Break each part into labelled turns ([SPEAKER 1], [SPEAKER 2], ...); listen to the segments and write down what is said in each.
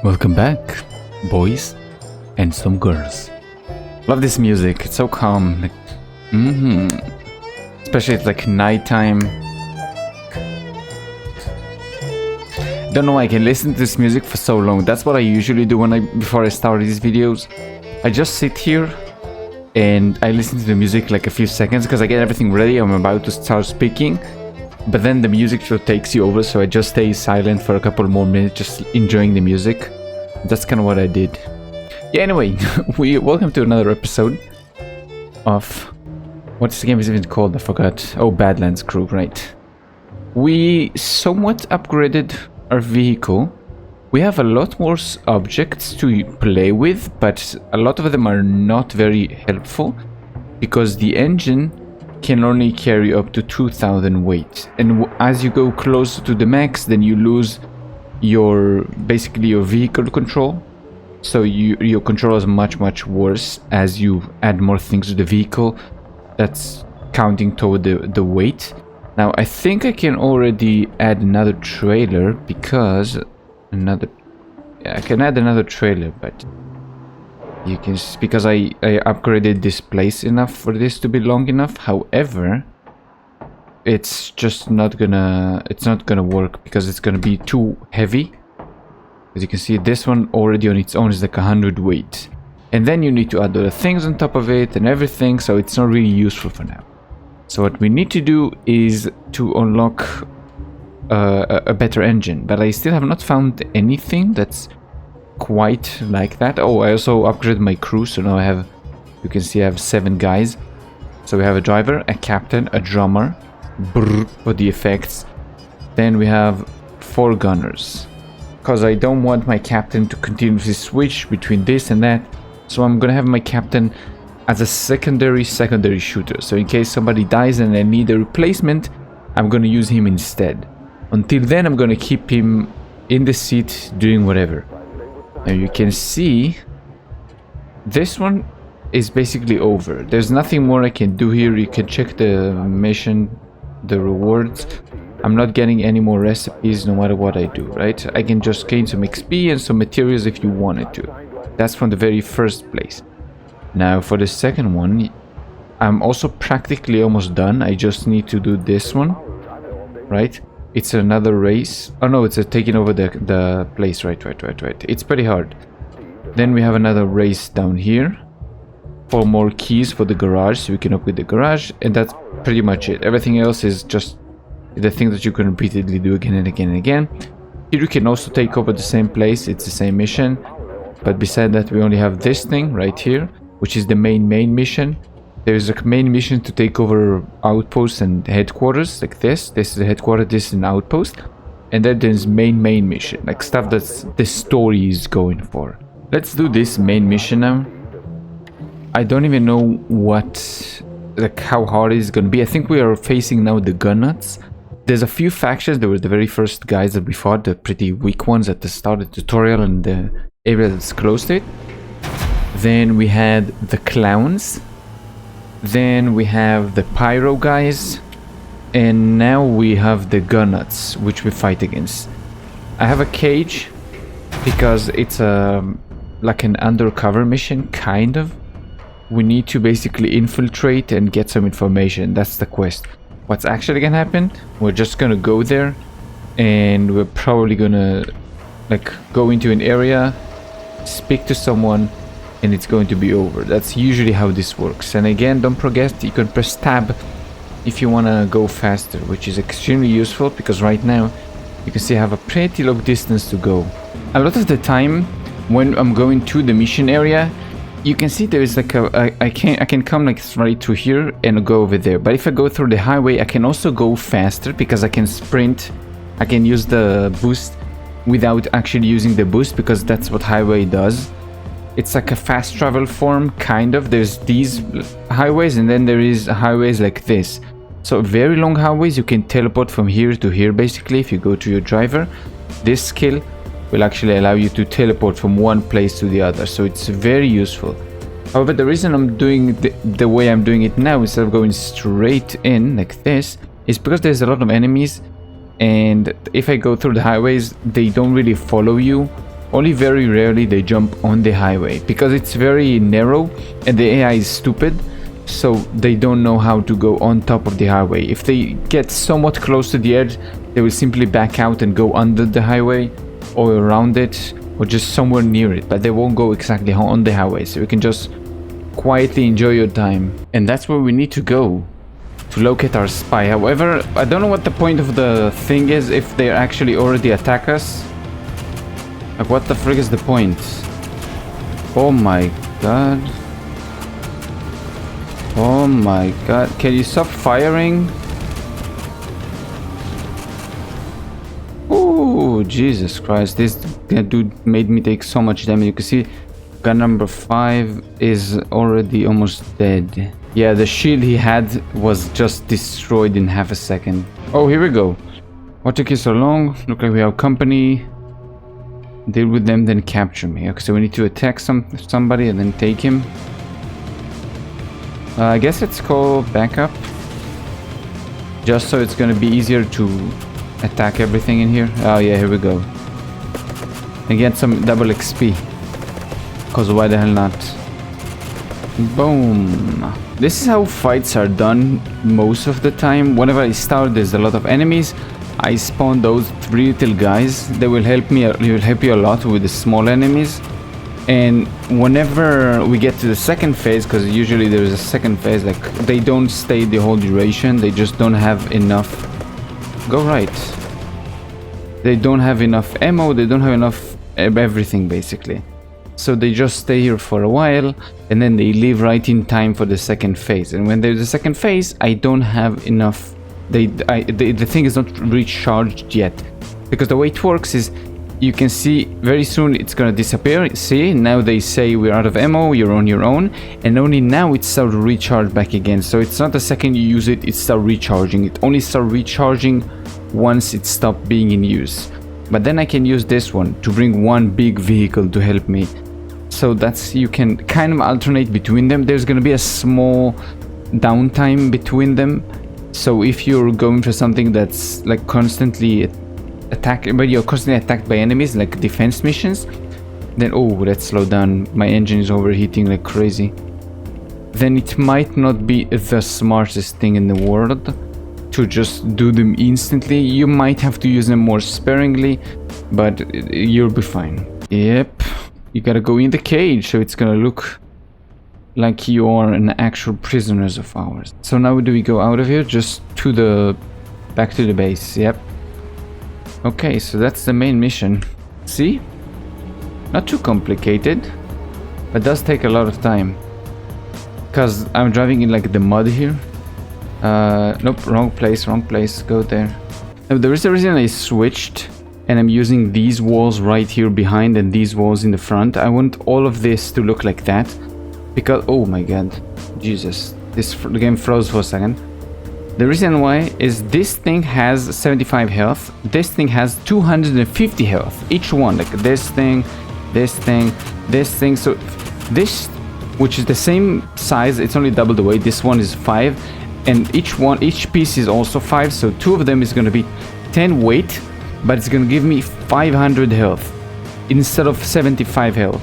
[SPEAKER 1] Welcome back, boys and some girls. Love this music. It's so calm. Like, especially it's like nighttime. Don't know why I can listen to this music for so long. That's what I usually do before I start these videos. I just sit here and I listen to the music like a few seconds because I get everything ready. I'm about to start speaking, but then the music just takes you over, so I just stay silent for a couple more minutes, just enjoying the music. That's kind of what I did. Yeah, anyway, welcome to another episode of... What's the game is even called? I forgot. Oh, Badlands crew, right. We somewhat upgraded our vehicle. We have a lot more objects to play with, but a lot of them are not very helpful because the engine can only carry up to 2,000 weight, and as you go closer to the max, then you lose basically your vehicle control. So your control is much worse as you add more things to the vehicle. That's counting toward the weight. Now I think I can already add another trailer because I can add another trailer, but you can, because I upgraded this place enough for this to be long enough. However, it's just not gonna work because it's gonna be too heavy. As you can see, this one already on its own is like 100 weight, and then you need to add other things on top of it and everything, so it's not really useful for now. So what we need to do is to unlock a better engine, but I still have not found anything that's quite like that. Oh, I also upgraded my crew, so now I have, you can see I have 7 guys. So we have a driver, a captain, a drummer, for the effects. Then we have 4 gunners, because I don't want my captain to continuously switch between this and that. So I'm gonna have my captain as a secondary shooter. So in case somebody dies and I need a replacement, I'm gonna use him instead. Until then, I'm gonna keep him in the seat doing whatever. Now you can see this one is basically over. There's nothing more I can do here. You can check the mission, the rewards. I'm not getting any more recipes no matter what I do, right? I can just gain some XP and some materials if you wanted to. That's from the very first place. Now for the second one, I'm also practically almost done. I just need to do this one, right? It's another race. Oh no, it's a taking over the place. Right. It's pretty hard. Then we have another race down here. 4 more keys for the garage, so we can upgrade the garage, and that's pretty much it. Everything else is just the thing that you can repeatedly do again and again and again. Here you can also take over the same place. It's the same mission, but beside that we only have this thing right here, which is the main mission. There's a main mission to take over outposts and headquarters, like this. This is the headquarters, this is an outpost. And then there's main mission, like stuff that's the story is going for. Let's do this main mission now. I don't even know how hard it's gonna be. I think we are facing now the gun nuts. There's a few factions. There were the very first guys that we fought, the pretty weak ones at the start of the tutorial and the area that's close to it. Then we had the clowns. Then we have the pyro guys, and now we have the gun nuts, which we fight against. I have a cage because it's like an undercover mission, kind of. We need to basically infiltrate and get some information. That's the quest. What's actually gonna happen? We're just gonna go there, and we're probably gonna like go into an area, speak to someone, and it's going to be over. That's usually how this works. And again, don't forget, you can press tab if you want to go faster, which is extremely useful because right now you can see I have a pretty long distance to go. A lot of the time when I'm going to the mission area, you can see there is like I can come like right through here and go over there. But if I go through the highway, I can also go faster because I can sprint. I can use the boost without actually using the boost, because that's what highway does. It's like a fast travel form, kind of. There's these highways, and then there is highways like this. So very long highways, you can teleport from here to here, basically, if you go to your driver. This skill will actually allow you to teleport from one place to the other, so it's very useful. However, the reason I'm doing the way I'm doing it now, instead of going straight in like this, is because there's a lot of enemies, and if I go through the highways, they don't really follow you. Only very rarely they jump on the highway because it's very narrow and the AI is stupid, so they don't know how to go on top of the highway. If they get somewhat close to the edge, they will simply back out and go under the highway or around it or just somewhere near it, but they won't go exactly on the highway, so you can just quietly enjoy your time. And that's where we need to go to locate our spy. However, I don't know what the point of the thing is if they actually already attack us. Like, what the frick is the point? Oh my god. Oh my god. Can you stop firing? Oh, Jesus Christ. This dude made me take so much damage. You can see gun number 5 is already almost dead. Yeah, the shield he had was just destroyed in half a second. Oh, here we go. What took you so long? Look like we have company. Deal with them, then capture me. Okay, so we need to attack somebody and then take him. I guess it's called backup. Just so it's gonna be easier to attack everything in here. Oh yeah, here we go. And get some double XP. Cause why the hell not? Boom. This is how fights are done most of the time. Whenever I start, there's a lot of enemies. I spawn those 3 little guys. They will help me. Will help you a lot with the small enemies. And whenever we get to the second phase, because usually there is a second phase, like they don't stay the whole duration. They just don't have enough. Go right. They don't have enough ammo. They don't have enough everything basically. So they just stay here for a while and then they leave right in time for the second phase. And when there's a second phase, I don't have enough. The thing is not recharged yet, because the way it works is you can see very soon it's gonna disappear. See, now they say we're out of ammo, you're on your own, and only now it starts to recharge back again. So it's not the second you use it, it starts recharging. It only starts recharging once it stopped being in use. But then I can use this one to bring one big vehicle to help me. So that's, you can kind of alternate between them. There's gonna be a small downtime between them. So if you're going for something that's like constantly attacked, but you're constantly attacked by enemies, like defense missions, then oh, let's slow down. My engine is overheating like crazy. Then it might not be the smartest thing in the world to just do them instantly. You might have to use them more sparingly, but you'll be fine. Yep, you gotta go in the cage, so it's gonna look like you are an actual prisoners of ours. So now do we go out of here? Just to the back to the base. Yep. Okay, so that's the main mission. See? Not too complicated, but does take a lot of time. Because I'm driving in like the mud here. Nope, wrong place, go there. Now, there is a reason I switched and I'm using these walls right here behind and these walls in the front. I want all of this to look like that. Because, oh my god, Jesus, the game froze for a second. The reason why is this thing has 75 health, this thing has 250 health, each one, like this thing, so this, which is the same size, it's only double the weight, this one is 5, and each piece is also 5, so 2 of them is going to be 10 weight, but it's going to give me 500 health, instead of 75 health,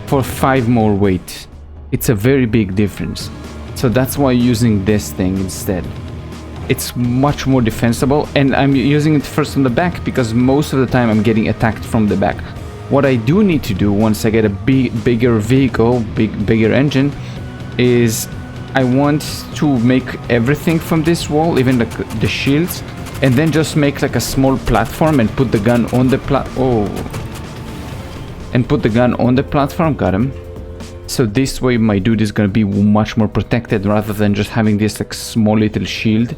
[SPEAKER 1] for 5 more weight. It's a very big difference. So that's why I'm using this thing instead. It's much more defensible, and I'm using it first on the back because most of the time I'm getting attacked from the back. What I do need to do once I get a bigger vehicle, bigger engine, is I want to make everything from this wall, even the shields, and then just make like a small platform and put the gun on the platform. Got him. So this way my dude is gonna be much more protected rather than just having this like small little shield,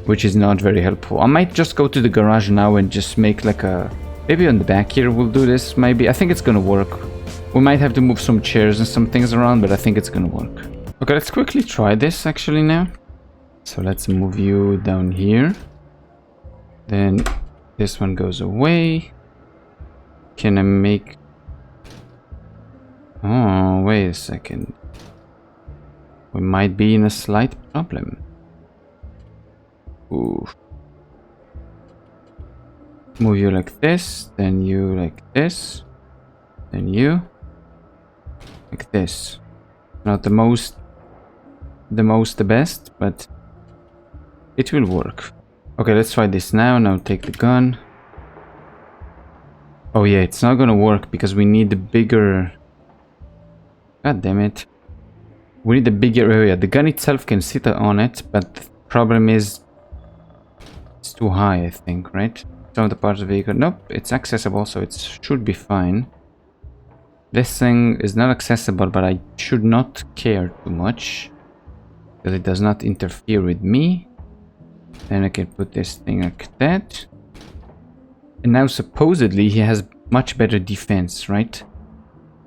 [SPEAKER 1] which is not very helpful. I might just go to the garage now and just make like a, maybe on the back here we'll do this, maybe. I think it's gonna work. We might have to move some chairs and some things around, but I think it's gonna work. Okay, let's quickly try this actually now. So let's move you down here. Then this one goes away. Can I make... Oh, wait a second. We might be in a slight problem. Ooh. Move you like this, then you like this. Then you. Like this. Not the best, but it will work. Okay, let's try this now. Now take the gun. Oh yeah, it's not gonna work because we need the bigger... God damn it. We need the bigger area. The gun itself can sit on it, but the problem is it's too high, I think, right? Some of the parts of the vehicle... Nope, it's accessible, so it should be fine. This thing is not accessible, but I should not care too much because it does not interfere with me. Then I can put this thing like that. And now supposedly he has much better defense, right?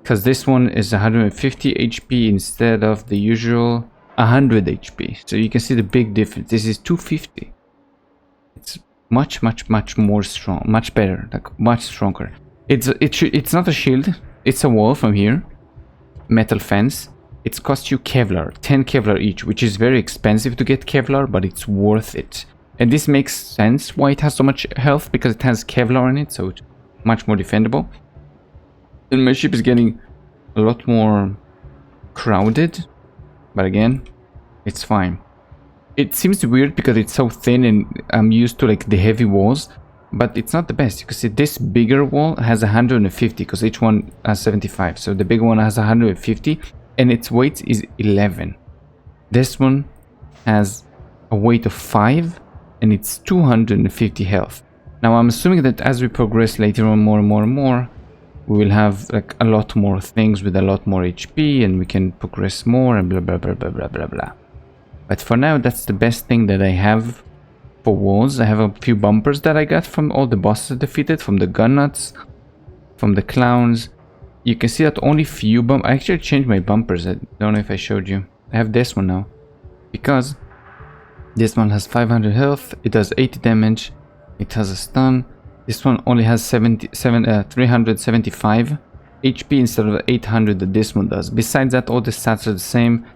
[SPEAKER 1] Because this one is 150 HP instead of the usual 100 HP. So you can see the big difference. This is 250. It's much more strong, much better, like much stronger. It's not a shield. It's a wall from here, metal fence. It's cost you Kevlar, 10 Kevlar each, which is very expensive to get Kevlar, but it's worth it. And this makes sense why it has so much health, because it has Kevlar in it, so it's much more defendable. And my ship is getting a lot more crowded, but again, it's fine. It seems weird because it's so thin and I'm used to like the heavy walls. But it's not the best. You can see this bigger wall has 150 because each one has 75. So the big one has 150 and its weight is 11. This one has a weight of 5 and it's 250 health. Now I'm assuming that as we progress later on more and more, we will have like a lot more things with a lot more HP and we can progress more and blah blah blah blah blah blah blah. But for now, that's the best thing that I have. For walls, I have a few bumpers that I got from all the bosses defeated, from the gun nuts, from the clowns. You can see that only few I actually changed my bumpers. I don't know if I showed you. I have this one now because this one has 500 health. It does 80 damage. It has a stun. This one only has 375 HP instead of 800 that this one does. Besides that, all the stats are the same,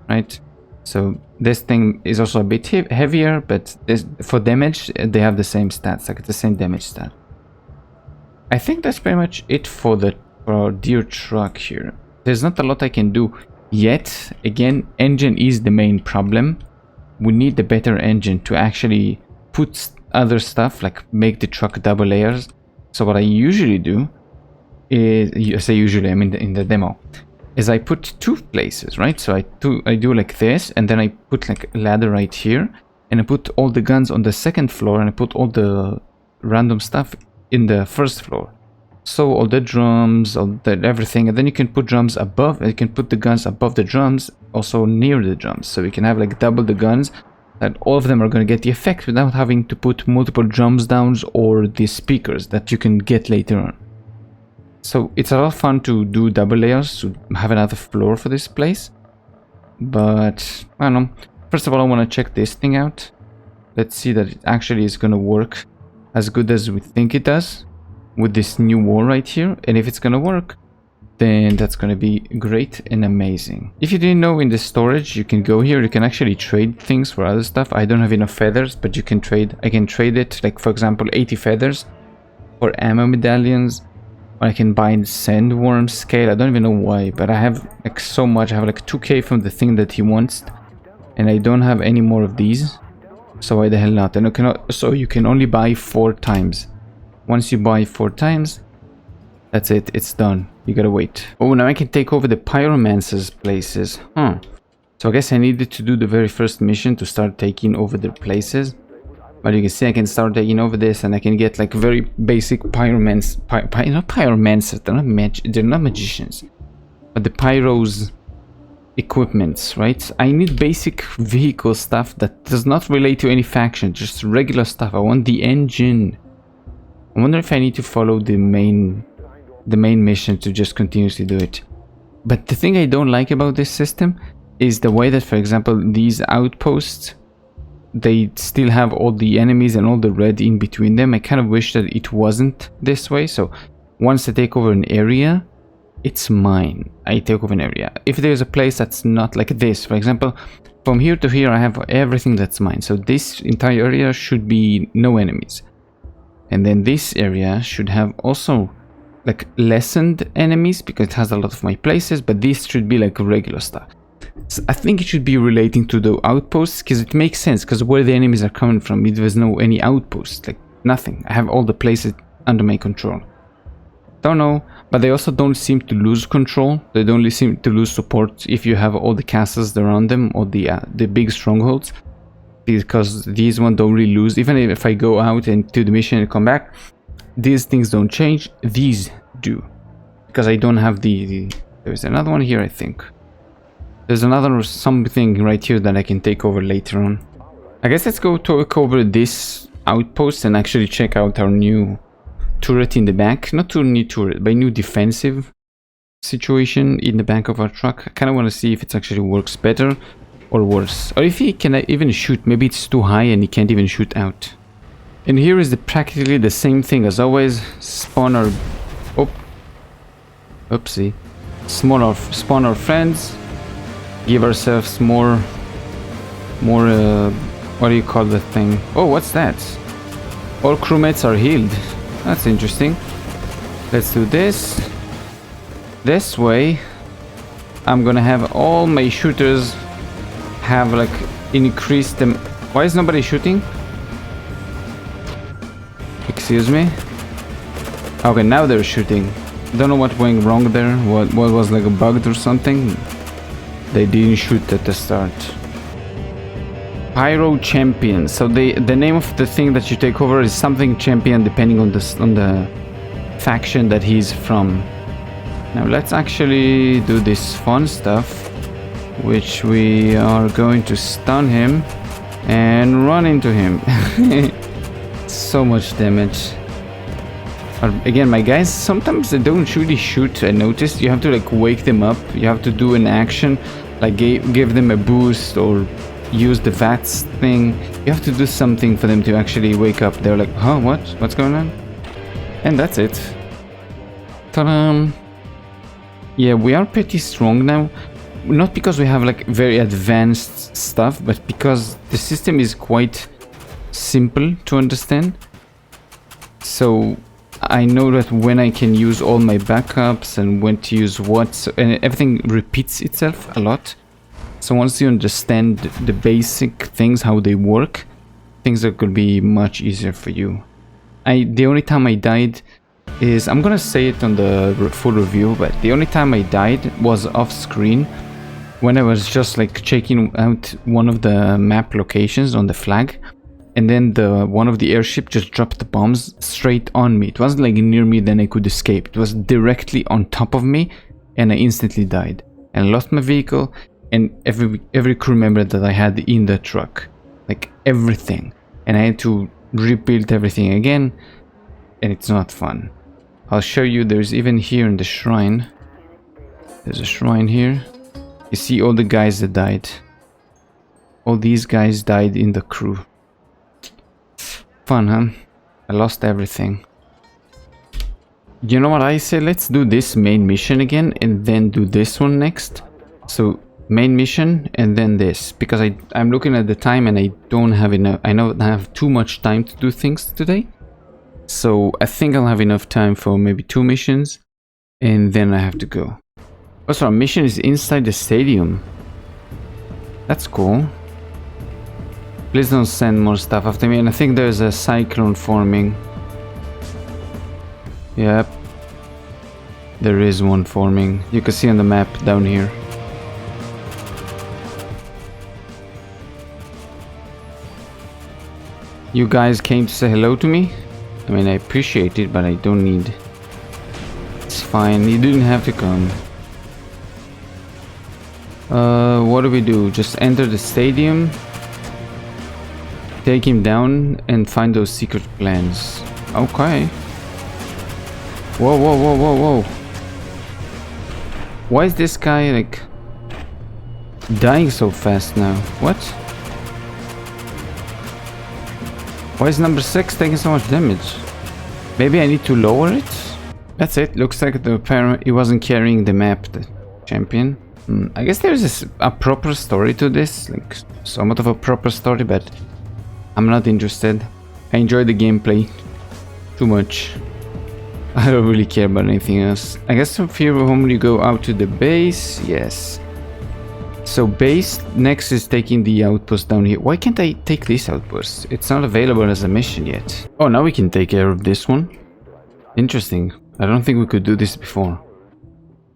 [SPEAKER 1] right? So this thing is also a bit heavier, but for damage they have the same stats, like it's the same damage stat. I think that's pretty much it for our dear truck here. There's not a lot I can do yet. Again, engine is the main problem. We need the better engine to actually put other stuff, like make the truck double layers. So what I usually do is, I say usually, I mean in the demo, is I put two places, right? So I do like this, and then I put like a ladder right here, and I put all the guns on the second floor, and I put all the random stuff in the first floor. So all the drums, all the everything, and then you can put drums above, and you can put the guns above the drums, also near the drums. So you can have like double the guns, that all of them are going to get the effect without having to put multiple drums downs or the speakers that you can get later on. So it's a lot of fun to do double layers, to have another floor for this place. But, I don't know. First of all, I want to check this thing out. Let's see that it actually is going to work as good as we think it does with this new wall right here. And if it's going to work, then that's going to be great and amazing. If you didn't know, in the storage, you can go here. You can actually trade things for other stuff. I don't have enough feathers, but you can trade. I can trade it, like, for example, 80 feathers for ammo medallions. I can buy sandworm scale. I don't even know why, but I have like so much. I have like 2k from the thing that he wants, and I don't have any more of these. So why the hell not? And so you can only buy 4 times. Once you buy 4 times, that's it. It's done. You gotta wait. Oh, now I can take over the pyromancer's places. So I guess I needed to do the very first mission to start taking over their places. But you can see I can start taking over this, and I can get like very basic not pyromancers, they're not magicians, but the pyros equipments, right? I need basic vehicle stuff that does not relate to any faction, just regular stuff. I want the engine. I wonder if I need to follow the main mission to just continuously do it. But the thing I don't like about this system is the way that, for example, these outposts, they still have all the enemies and all the red in between them. I kind of wish that it wasn't this way. So once I take over an area, it's mine. I take over an area. If there's a place that's not like this, for example, from here to here, I have everything that's mine. So this entire area should be no enemies. And then this area should have also like lessened enemies because it has a lot of my places, but this should be like regular stuff. So I think it should be relating to the outposts, because it makes sense, because where the enemies are coming from, there's no any outposts, like nothing. I have all the places under my control. Don't know, but they also don't seem to lose control. They don't seem to lose support if you have all the castles around them, or the big strongholds, because these ones don't really lose. Even if I go out and do the mission and come back, these things don't change. These do, because I don't have there's another one here, I think. There's another something right here that I can take over later on. I guess let's go talk over this outpost and actually check out our new turret in the back. Not too new turret, but new defensive situation in the back of our truck. I kind of want to see if it actually works better or worse. Or if he can even shoot. Maybe it's too high and he can't even shoot out. And here is practically the same thing as always. Spawn our... Oh. Oopsie. Spawn our friends. Give ourselves more what do you call that thing? Oh, what's that? All crewmates are healed. That's interesting. Let's do this. This way I'm gonna have all my shooters have like increased them. Why is nobody shooting? Excuse me. Okay, now they're shooting. Don't know what went wrong there. What was like a bug or something. They didn't shoot at the start. Pyro Champion. So the name of the thing that you take over is something champion, depending on the faction that he's from. Now let's actually do this fun stuff, which we are going to stun him and run into him. So much damage. Again, my guys, sometimes they don't really shoot. I noticed you have to like wake them up. You have to do an action, like give them a boost or use the VATS thing. You have to do something for them to actually wake up. They're like, huh, what? What's going on? And that's it. Ta-da! Yeah, we are pretty strong now. Not because we have like very advanced stuff, but because the system is quite simple to understand. So I know that when I can use all my backups and when to use what, and everything repeats itself a lot. So once you understand the basic things, how they work, things are going to be much easier for you. The only time I died is, I'm gonna say it on the full review, but the only time I died was off screen when I was just like checking out one of the map locations on the flag. And then one of the airship just dropped the bombs straight on me. It wasn't like near me, then I could escape. It was directly on top of me, and I instantly died. And lost my vehicle, and every crew member that I had in the truck. Like everything. And I had to rebuild everything again, and it's not fun. I'll show you, there's even here in the shrine. There's a shrine here. You see all the guys that died. All these guys died in the crew. Fun, huh? I lost everything. You know what I say? Let's do this main mission again and then do this one next. So main mission and then this, because I'm looking at the time and I don't have enough. I know I have too much time to do things today. So I think I'll have enough time for maybe 2 missions and then I have to go. Also, our mission is inside the stadium. That's cool. Please don't send more stuff after me. And I think there's a cyclone forming. Yep. There is one forming. You can see on the map down here. You guys came to say hello to me? I mean, I appreciate it, but I don't need... It's fine. You didn't have to come. What do we do? Just enter the stadium. Take him down and find those secret plans. Okay. Whoa, whoa, whoa, whoa, whoa. Why is this guy like dying so fast now? What? Why is number 6 taking so much damage? Maybe I need to lower it? That's it. Looks like the parent, he wasn't carrying the map, the champion. I guess there's a proper story to this, like somewhat of a proper story, but I'm not interested. I enjoy the gameplay too much. I don't really care about anything else. I guess from here home you go out to the base. Yes. So base next is taking the outpost down here. Why can't I take this outpost? It's not available as a mission yet. Oh, now we can take care of this one. Interesting. I don't think we could do this before.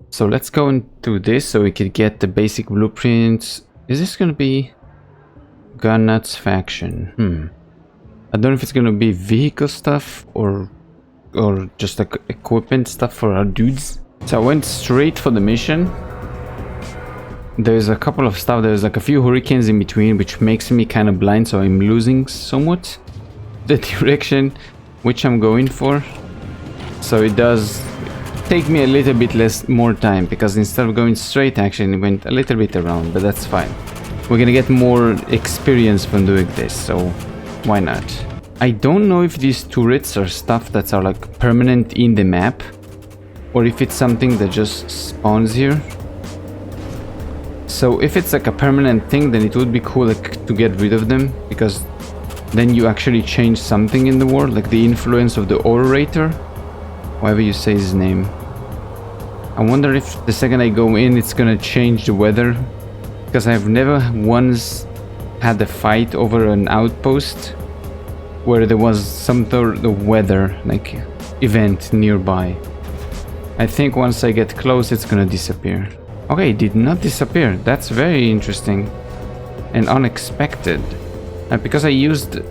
[SPEAKER 1] So let's go into this so we could get the basic blueprints. Is this gonna be Gun Nuts faction? I don't know if it's gonna be vehicle stuff or just like equipment stuff for our dudes. So I went straight for the mission. There's a couple of stuff, there's like a few hurricanes in between, which makes me kind of blind, so I'm losing somewhat the direction which I'm going for. So it does take me a little bit more time, because instead of going straight, actually it went a little bit around, but that's fine. We're gonna get more experience from doing this, so why not? I don't know if these turrets are stuff that are like permanent in the map, or if it's something that just spawns here. So if it's like a permanent thing, then it would be cool like to get rid of them, because then you actually change something in the world, like the influence of the orator, however you say his name. I wonder if the second I go in it's gonna change the weather, because I've never once had a fight over an outpost where there was some sort of weather like event nearby. I think once I get close it's gonna disappear. Okay, it did not disappear. That's very interesting and unexpected. And because I used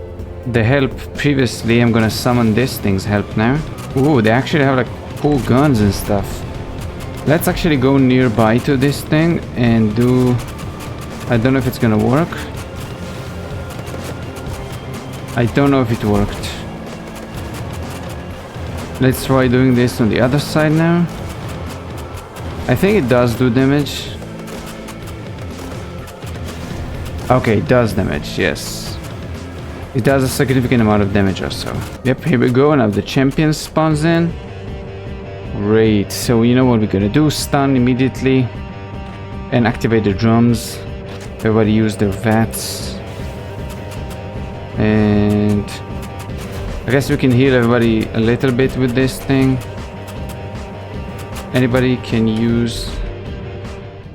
[SPEAKER 1] the help previously, I'm gonna summon this thing's help now. Ooh, they actually have like cool guns and stuff. Let's actually go nearby to this thing and do... I don't know if it's gonna work. I don't know if it worked. Let's try doing this on the other side now. I think it does do damage. Okay, it does damage, yes. It does a significant amount of damage also. Yep, here we go. Now the champion spawns in. Great. So you know what we're gonna do? Stun immediately. And activate the drums. Everybody use their VATs. And I guess we can heal everybody a little bit with this thing. Anybody can use...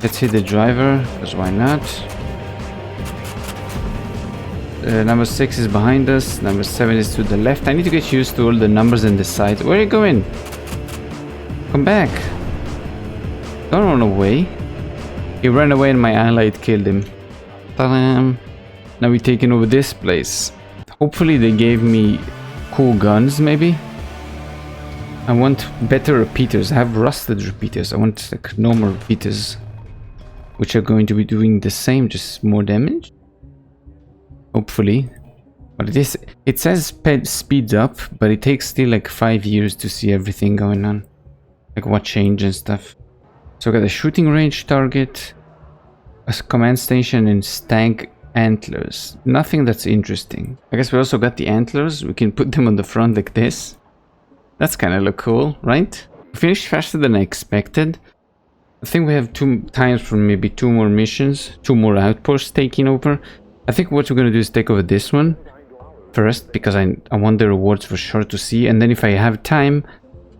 [SPEAKER 1] Let's hit the driver, because why not? Number 6 is behind us, number 7 is to the left. I need to get used to all the numbers in the side. Where are you going? Come back. Don't run away. He ran away and my allied killed him. Ta-da! Now we're taking over this place. Hopefully they gave me cool guns, maybe? I want better repeaters. I have rusted repeaters. I want like normal repeaters, which are going to be doing the same, just more damage. Hopefully. But it says speeds up, but it takes still like 5 years to see everything going on. Like what change and stuff. So we got a shooting range target, a command station, and stag antlers. Nothing that's interesting. I guess we also got the antlers. We can put them on the front like this. That's kind of look cool, right? We finished faster than I expected. I think we have 2 times for maybe 2 more missions, 2 more outposts taking over. I think what we're gonna do is take over this one first, because I want the rewards for sure to see, and then if I have time,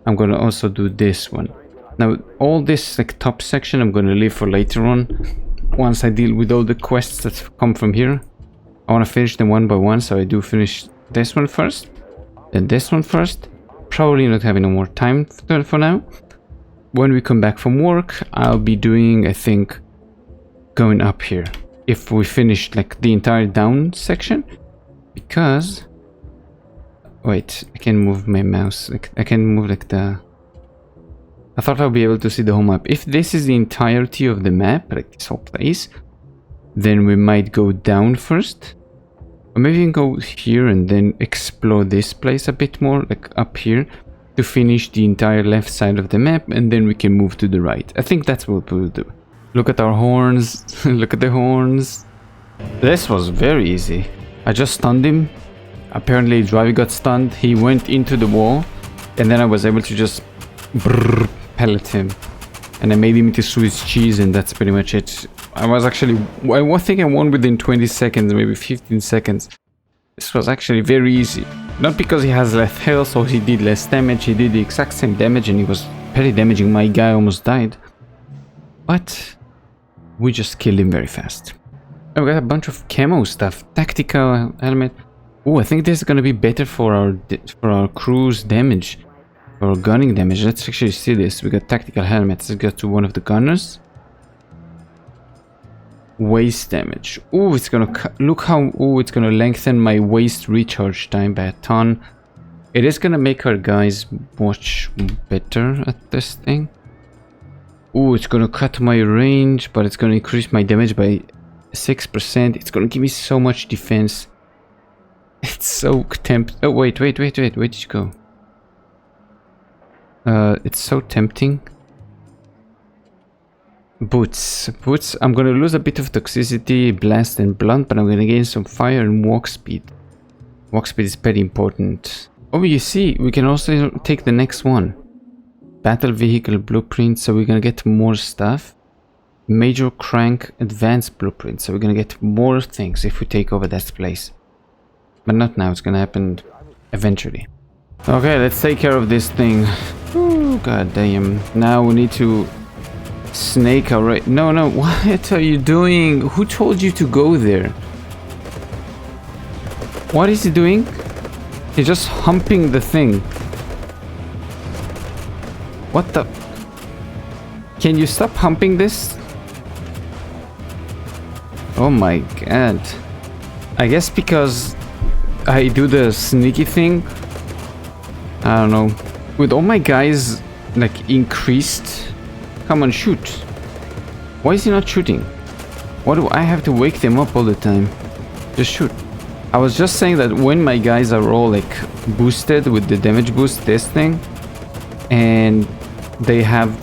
[SPEAKER 1] I'm gonna also do this one. Now, all this like top section I'm gonna leave for later on, once I deal with all the quests that come from here. I want to finish them one by one, so I do finish this one first, then this one first. Probably not having no more time for now. When we come back from work, I'll be doing, I think, going up here. If we finish like the entire down section. Because... Wait, I can move my mouse. Like, I can move like the... I thought I'll be able to see the whole map. If this is the entirety of the map, like this whole place, then we might go down first. Or maybe we can go here and then explore this place a bit more, like up here, to finish the entire left side of the map, and then we can move to the right. I think that's what we'll do. Look at our horns. Look at the horns. This was very easy. I just stunned him. Apparently Drivey got stunned. He went into the wall, and then I was able to just pellet him. And I made him into Swiss cheese, and that's pretty much it. I think I won within 20 seconds, maybe 15 seconds. This was actually very easy. Not because he has less health or he did less damage, he did the exact same damage and he was very damaging. My guy almost died. But we just killed him very fast. Oh, we got a bunch of camo stuff. Tactical helmet. Oh, I think this is gonna be better for our crew's damage. For our gunning damage. Let's actually see this. We got tactical helmets. Let's go to one of the gunners. Waist damage. Oh, it's gonna look how. Oh, it's gonna lengthen my waist recharge time by a ton. It is gonna make our guys much better at this thing. Oh, it's gonna cut my range, but it's gonna increase my damage by 6%. It's gonna give me so much defense. It's so tempting. Oh, wait. Where did you go? It's so tempting. Boots. I'm gonna lose a bit of toxicity, blast and blunt, but I'm gonna gain some fire and walk speed. Walk speed is very important. Oh, you see, we can also take the next one. Battle vehicle blueprint, so we're gonna get more stuff. Major crank advanced blueprint, so we're gonna get more things if we take over that place. But not now, it's gonna happen eventually. Okay, let's take care of this thing. Oh, god damn. Now we need to snake our right. No, what are you doing? Who told you to go there? What is he doing? He's just humping the thing. What the? Can you stop humping this? Oh my god. I guess because I do the sneaky thing. I don't know. With all my guys like increased. Come on, shoot. Why is he not shooting? Why do I have to wake them up all the time? Just shoot. I was just saying that when my guys are all like boosted with the damage boost, this thing, and they have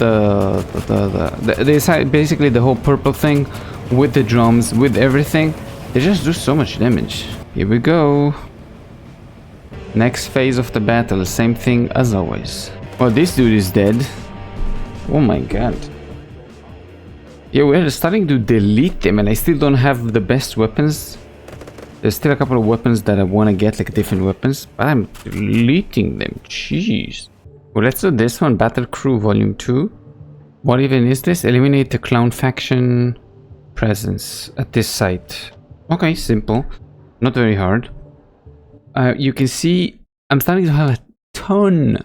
[SPEAKER 1] basically the whole purple thing with the drums, with everything, they just do so much damage. Here we go. Next phase of the battle, same thing as always. Oh, this dude is dead. Oh my god. Yeah, we're starting to delete them and I still don't have the best weapons. There's still a couple of weapons that I want to get, like different weapons, but I'm deleting them. Jeez. Well, let's do this one, Battle Crew Volume 2. What even is this? Eliminate the clown faction presence at this site. Okay, simple. Not very hard. You can see I'm starting to have a ton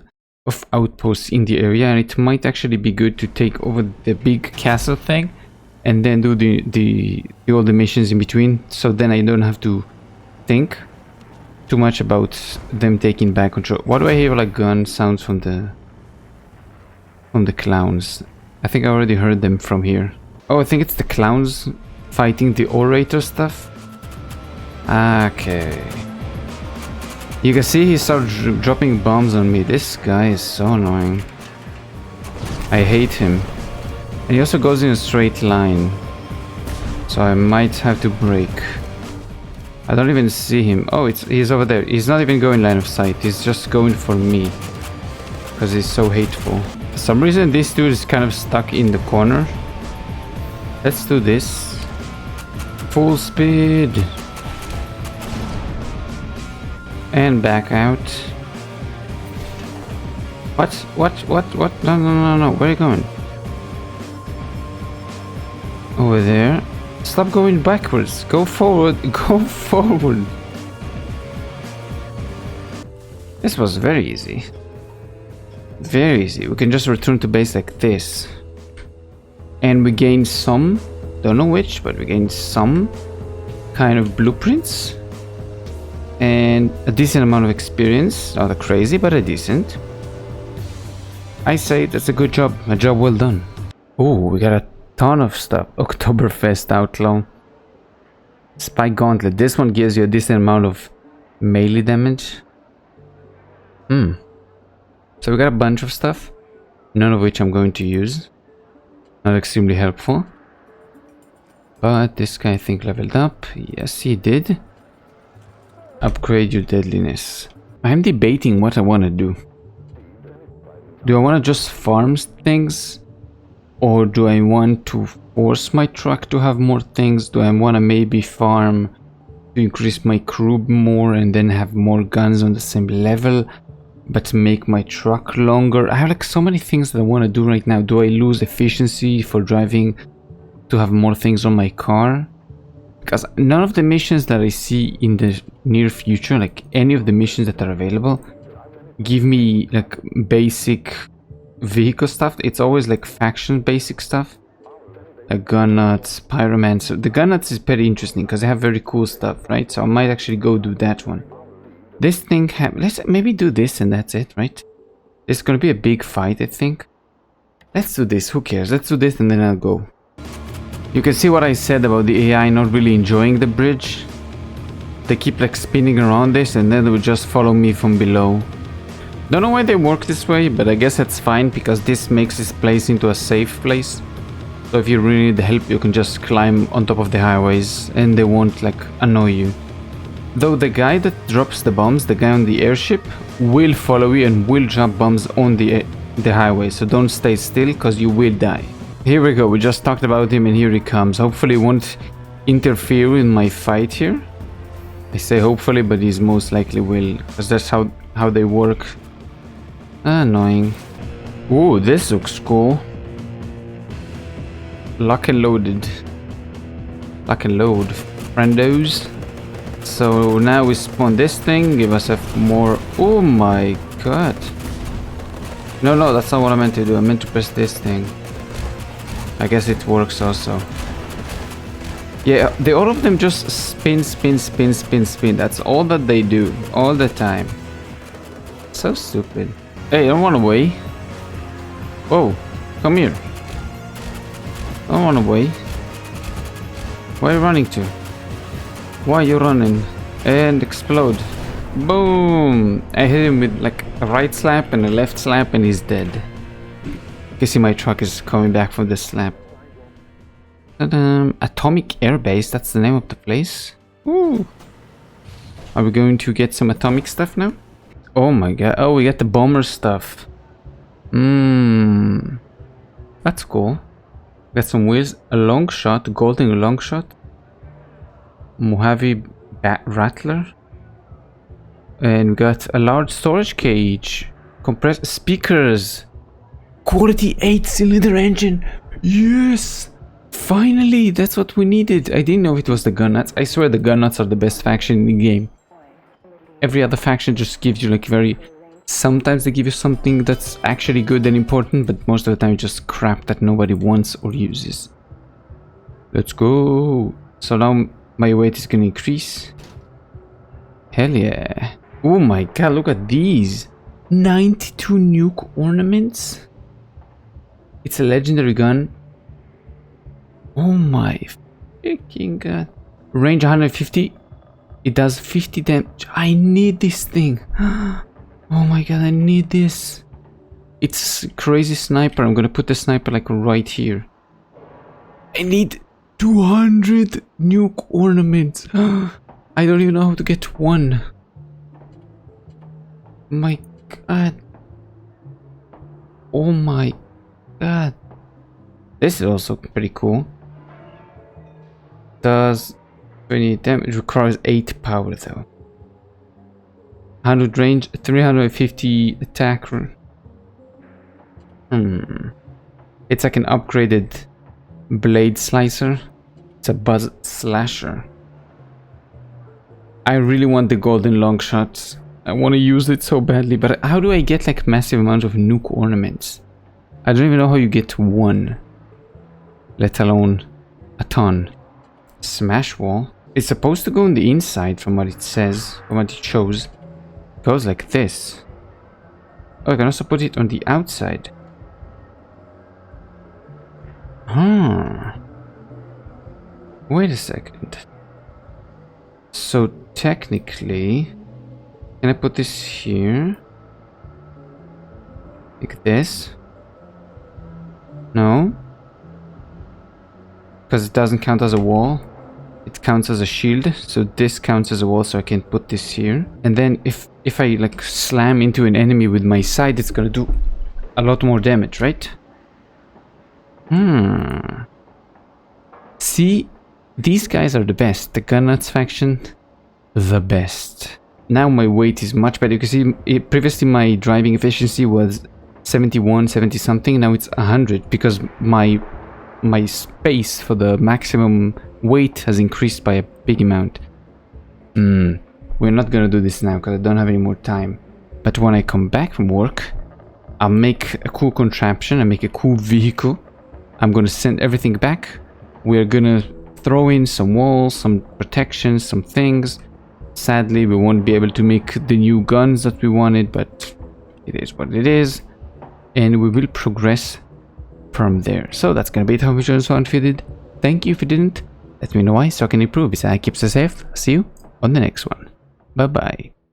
[SPEAKER 1] of outposts in the area, and it might actually be good to take over the big castle thing and then do all the missions in between, so then I don't have to think too much about them taking back control. Why do I hear like gun sounds from the clowns? I think I already heard them from here. Oh, I think it's the clowns fighting the orator stuff. Okay. You can see he started dropping bombs on me. This guy is so annoying. I hate him. And he also goes in a straight line. So I might have to brake. I don't even see him. Oh, he's over there. He's not even going line of sight. He's just going for me. Because he's so hateful. For some reason this dude is kind of stuck in the corner. Let's do this. Full speed. And back out. What? No. Where are you going? Over there. Stop going backwards. Go forward. Go forward. This was very easy. Very easy. We can just return to base like this. And we gain some, don't know which, but we gain some kind of blueprints. And a decent amount of experience. Not a crazy, but a decent. I say that's a good job. A job well done. Oh, we got a ton of stuff. Oktoberfest Outlaw. Spy Gauntlet. This one gives you a decent amount of melee damage. So we got a bunch of stuff. None of which I'm going to use. Not extremely helpful. But this guy I think leveled up. Yes, he did. Upgrade your deadliness. I'm debating what I want to do. Do I want to just farm things? Or do I want to force my truck to have more things? Do I want to maybe farm to increase my crew more and then have more guns on the same level, but to make my truck longer. I have like so many things that I want to do right now. Do I lose efficiency for driving to have more things on my car? Because none of the missions that I see in the near future, like any of the missions that are available, give me like basic vehicle stuff. It's always like faction basic stuff. Like gun nuts, pyromancer. The gun nuts is pretty interesting because they have very cool stuff, right? So I might actually go do that one. This thing, let's maybe do this and that's it, right? It's gonna be a big fight, I think. Let's do this, who cares? Let's do this and then I'll go. You can see what I said about the AI not really enjoying the bridge. They keep like spinning around this and then they will just follow me from below. Don't know why they work this way, but I guess that's fine because this makes this place into a safe place. So if you really need help, you can just climb on top of the highways and they won't like annoy you. Though the guy that drops the bombs, the guy on the airship, will follow you and will drop bombs on the highway. So don't stay still because you will die. Here we go, we just talked about him and here he comes. Hopefully he won't interfere in my fight here. I say hopefully, but he's most likely will, because that's how they work. Annoying. Ooh, this looks cool. Lock and loaded. Lock and load. Friendos. So now we spawn this thing, give us a more... Oh my god. No, that's not what I meant to do. I meant to press this thing. I guess it works also. Yeah, all of them just spin. That's all that they do. All the time. So stupid. Hey, don't run away. Whoa, come here. Don't run away. Where are you running to? Why are you running? And explode. Boom! I hit him with like a right slap and a left slap and he's dead. You can see my truck is coming back from the slap. Atomic Airbase, that's the name of the place. Ooh. Are we going to get some atomic stuff now? Oh my god. Oh, we got the bomber stuff. That's cool. Got some wheels. A long shot. Golden long shot. Mojave Rattler. And we got a large storage cage. Compressed speakers. Quality 8-cylinder engine. Yes! Finally! That's what we needed. I didn't know it was the gun nuts. I swear the gun nuts are the best faction in the game. Every other faction just gives you like very... Sometimes they give you something that's actually good and important, but most of the time it's just crap that nobody wants or uses. Let's go! So now my weight is gonna increase. Hell yeah! Oh my god, look at these! 92 nuke ornaments? It's a legendary gun. Oh my freaking god. Range 150. It does 50 damage. I need this thing. Oh my god, I need this. It's a crazy sniper. I'm gonna put the sniper like right here. I need 200 nuke ornaments. I don't even know how to get one. My god. Oh my god. This is also pretty cool. Does 20 damage, requires 8 power though. 100 range, 350 attack. It's like an upgraded blade slicer. It's a buzz slasher. I really want the golden long shots. I want to use it so badly, but how do I get like massive amounts of nuke ornaments? I don't even know how you get one, let alone a ton. Smash wall. It's supposed to go on the inside from what it says, from what it shows. It goes like this. Oh, I can also put it on the outside. Wait a second. So technically, can I put this here? Like this? No? Because it doesn't count as a wall. It counts as a shield, so this counts as a wall, so I can put this here. And then if I like slam into an enemy with my side, it's gonna do a lot more damage, right? See, these guys are the best. The gun nuts faction, the best. Now my weight is much better. You can see previously my driving efficiency was 71, 70 something. Now it's 100 because my space for the maximum weight has increased by a big amount. We're not gonna do this now because I don't have any more time. But when I come back from work, I'll make a cool contraption, I'll make a cool vehicle. I'm gonna send everything back. We're gonna throw in some walls, some protection, some things. Sadly, we won't be able to make the new guns that we wanted, but it is what it is. And we will progress from there. So that's gonna be it. Hope you enjoyed this one. If you did, thank you. If you didn't, let me know why so I can improve. Besides, keep safe. See you on the next one. Bye bye.